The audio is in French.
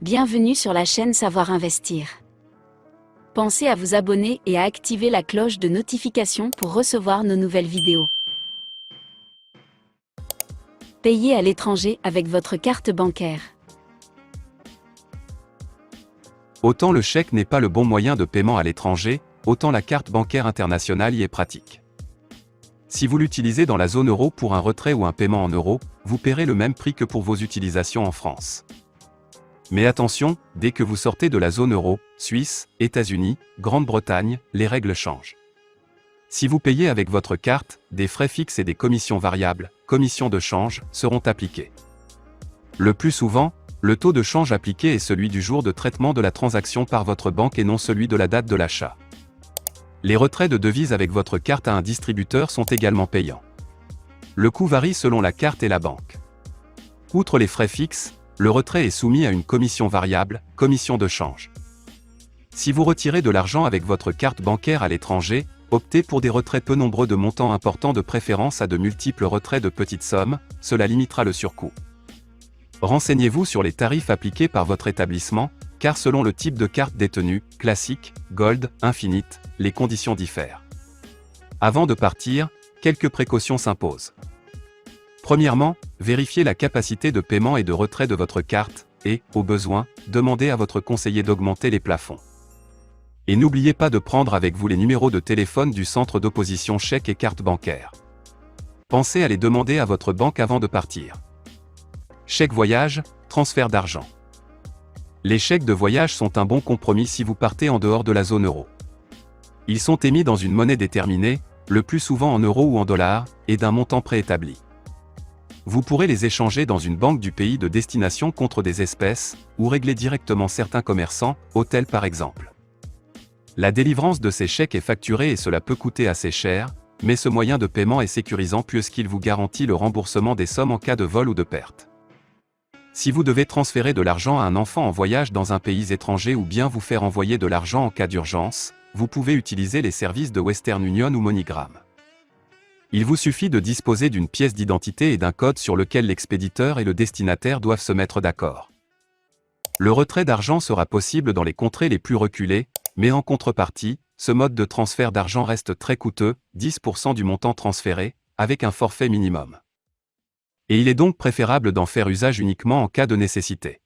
Bienvenue sur la chaîne Savoir Investir. Pensez à vous abonner et à activer la cloche de notification pour recevoir nos nouvelles vidéos. Payez à l'étranger avec votre carte bancaire. Autant le chèque n'est pas le bon moyen de paiement à l'étranger, autant la carte bancaire internationale y est pratique. Si vous l'utilisez dans la zone euro pour un retrait ou un paiement en euros, vous paierez le même prix que pour vos utilisations en France. Mais attention, dès que vous sortez de la zone euro, Suisse, États-Unis, Grande-Bretagne, les règles changent. Si vous payez avec votre carte, des frais fixes et des commissions variables, commissions de change, seront appliqués. Le plus souvent, le taux de change appliqué est celui du jour de traitement de la transaction par votre banque et non celui de la date de l'achat. Les retraits de devises avec votre carte à un distributeur sont également payants. Le coût varie selon la carte et la banque. Outre les frais fixes, le retrait est soumis à une commission variable, commission de change. Si vous retirez de l'argent avec votre carte bancaire à l'étranger, optez pour des retraits peu nombreux de montants importants de préférence à de multiples retraits de petites sommes, cela limitera le surcoût. Renseignez-vous sur les tarifs appliqués par votre établissement, car selon le type de carte détenue, classique, gold, infinite, les conditions diffèrent. Avant de partir, quelques précautions s'imposent. Premièrement, vérifiez la capacité de paiement et de retrait de votre carte, et, au besoin, demandez à votre conseiller d'augmenter les plafonds. Et n'oubliez pas de prendre avec vous les numéros de téléphone du centre d'opposition chèques et cartes bancaires. Pensez à les demander à votre banque avant de partir. Chèque voyage, transfert d'argent. Les chèques de voyage sont un bon compromis si vous partez en dehors de la zone euro. Ils sont émis dans une monnaie déterminée, le plus souvent en euros ou en dollars, et d'un montant préétabli. Vous pourrez les échanger dans une banque du pays de destination contre des espèces, ou régler directement certains commerçants, hôtels par exemple. La délivrance de ces chèques est facturée et cela peut coûter assez cher, mais ce moyen de paiement est sécurisant puisqu'il vous garantit le remboursement des sommes en cas de vol ou de perte. Si vous devez transférer de l'argent à un enfant en voyage dans un pays étranger ou bien vous faire envoyer de l'argent en cas d'urgence, vous pouvez utiliser les services de Western Union ou MoneyGram. Il vous suffit de disposer d'une pièce d'identité et d'un code sur lequel l'expéditeur et le destinataire doivent se mettre d'accord. Le retrait d'argent sera possible dans les contrées les plus reculées, mais en contrepartie, ce mode de transfert d'argent reste très coûteux, 10% du montant transféré, avec un forfait minimum. Et il est donc préférable d'en faire usage uniquement en cas de nécessité.